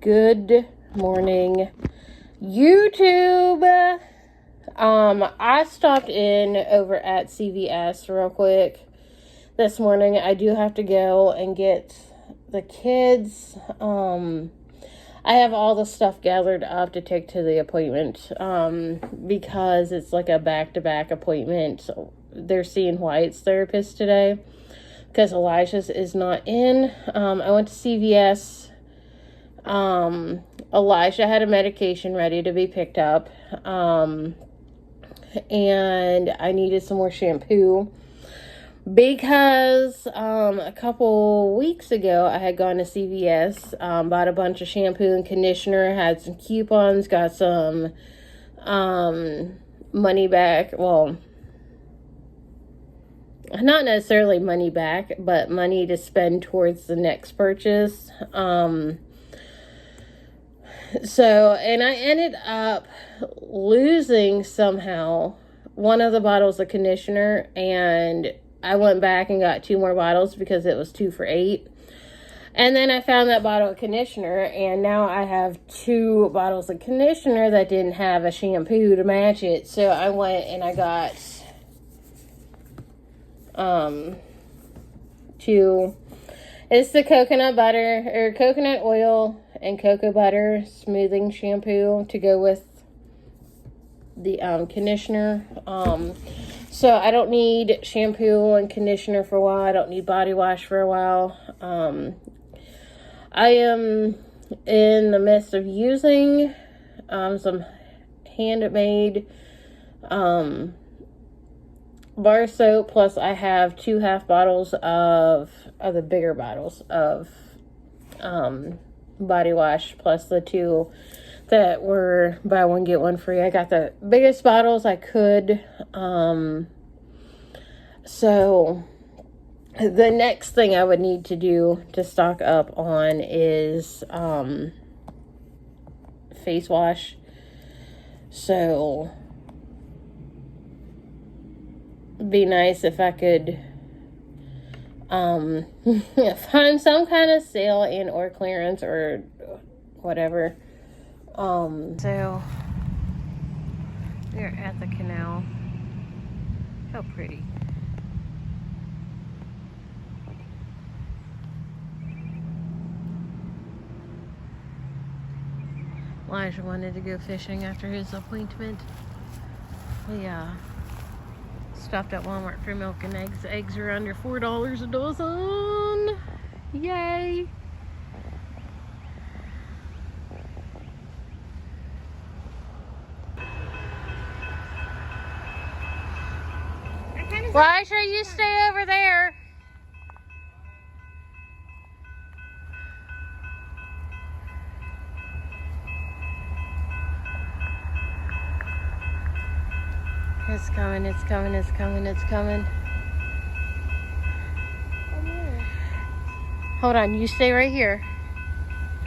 Good morning, YouTube. I stopped in over at CVS real quick this morning. I do have to go and get the kids. I have all the stuff gathered up to take to the appointment, because it's like a back-to-back appointment. They're seeing Wyatt's therapist today because Elijah's is not in. I went to CVS. Elijah had a medication ready to be picked up, and I needed some more shampoo because a couple weeks ago I had gone to CVS, bought a bunch of shampoo and conditioner, had some coupons, got some money back. Well, not necessarily money back, but money to spend towards the next purchase. So, and I ended up losing somehow one of the bottles of conditioner, and I went back and got 2 more bottles because it was 2 for $8. And then I found that bottle of conditioner, and now I have 2 bottles of conditioner that didn't have a shampoo to match it. So I went and I got 2. It's the coconut oil and cocoa butter smoothing shampoo to go with the conditioner. So I don't need shampoo and conditioner for a while. I don't need body wash for a while. I am in the midst of using some handmade bar soap, plus I have 2 half bottles of the bigger bottles of body wash, plus the 2 that were buy one get one free. I got the biggest bottles I could. So the next thing I would need to do to stock up on is face wash. So be nice if I could find some kind of sale and or clearance or whatever. So we're at the canal. How pretty. Elijah wanted to go fishing after his appointment. We stopped at Walmart for milk and eggs. Eggs are under $4 a dozen. Yay! Why should you stay over there? It's coming, it's coming, it's coming, it's coming. Hold on, you stay right here.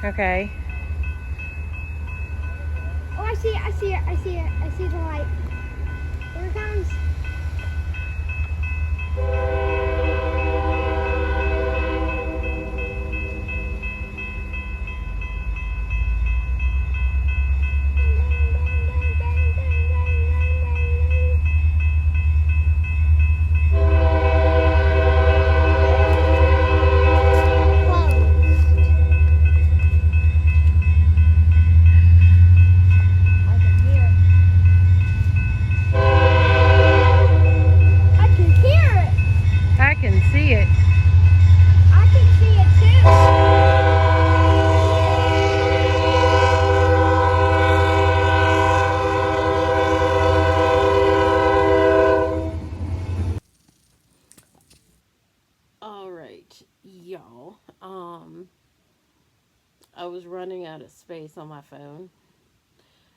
Okay. Oh, I see it, I see it, I see it. I see the light. Here it comes. I can see it. I can see it too. Alright, y'all. I was running out of space on my phone,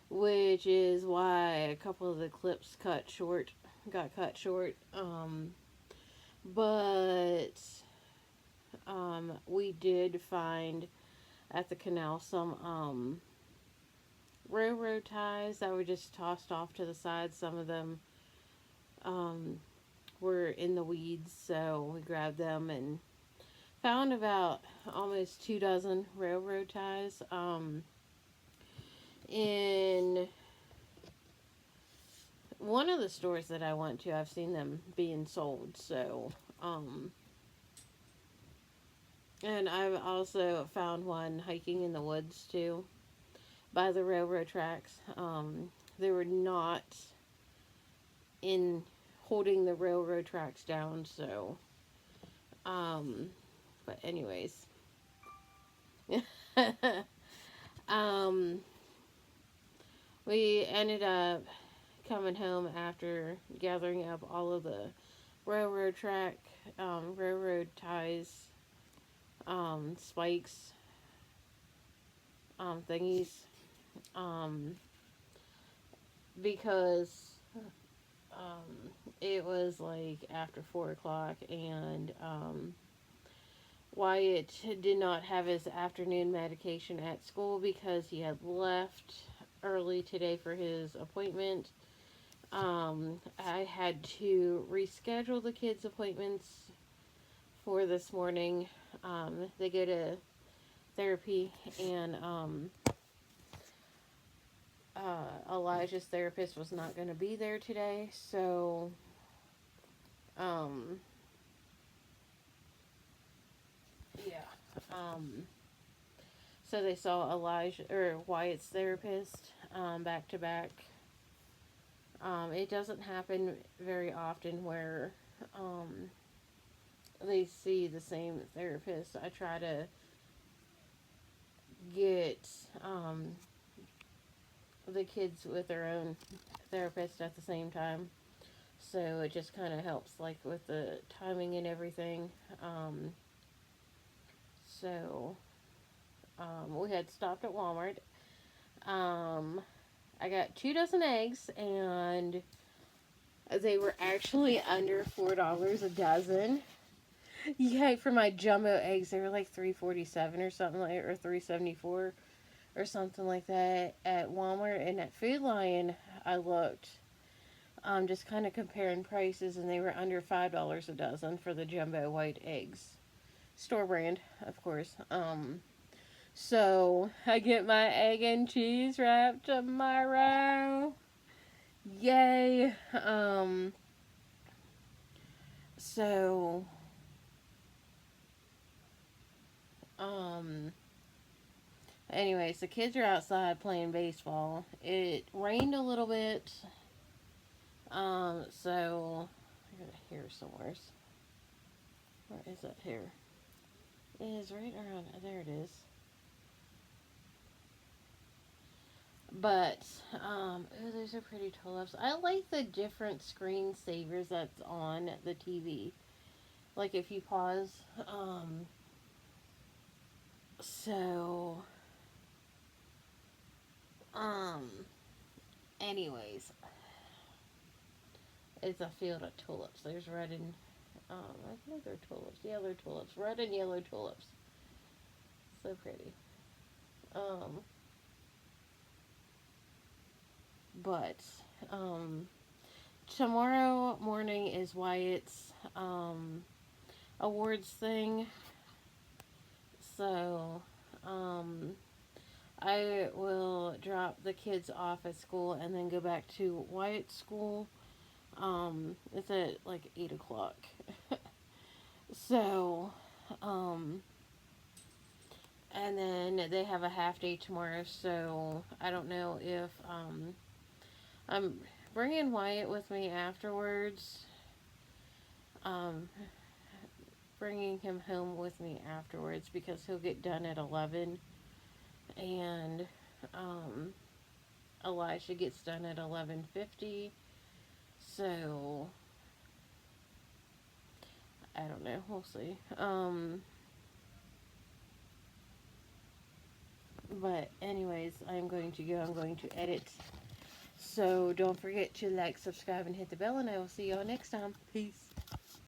which is why a couple of the clips got cut short. But we did find at the canal some railroad ties that were just tossed off to the side. Some of them were in the weeds, so we grabbed them and found about almost 2 dozen railroad ties in one of the stores that I went to. I've seen them being sold, so and I've also found one hiking in the woods too, by the railroad tracks. They were not in holding the railroad tracks down, so but anyways. We ended up coming home after gathering up all of the railroad track, railroad ties, spikes, thingies, because it was like after 4 o'clock, and Wyatt did not have his afternoon medication at school because he had left early today for his appointment. I had to reschedule the kids' appointments for this morning. They go to therapy, and Elijah's therapist was not going to be there today, so yeah. So they saw Wyatt's therapist back to back. It doesn't happen very often where they see the same therapist. I try to get the kids with their own therapist at the same time, so it just kind of helps, like, with the timing and everything. So we had stopped at Walmart. I got 2 dozen eggs, and they were actually under $4 a dozen. Yay, for my jumbo eggs, they were like $3.47 or something, like, or $3.74 or something like that at Walmart. And at Food Lion, I looked, just kind of comparing prices, and they were under $5 a dozen for the jumbo white eggs. Store brand, of course. So I get my egg and cheese wrap tomorrow. Yay. So anyways, the kids are outside playing baseball. It rained a little bit. So I got a hair somewhere. Where is that hair? It is right around there. It is. But oh, those are pretty tulips. I like the different screensavers that's on the TV. Like if you pause. So anyways, it's a field of tulips. There's red and I think they're tulips. Yeah, they're tulips. Red and yellow tulips. So pretty. But tomorrow morning is Wyatt's awards thing. So I will drop the kids off at school and then go back to Wyatt's school. It's at like 8 o'clock. So, and then they have a half day tomorrow, so I don't know if, I'm bringing Wyatt with me afterwards. Bringing him home with me afterwards because he'll get done at 11, and, Elijah gets done at 11:50, so I don't know, we'll see. But anyways, I'm going to go. I'm going to edit. So don't forget to like, subscribe, and hit the bell, and I will see y'all next time. Peace.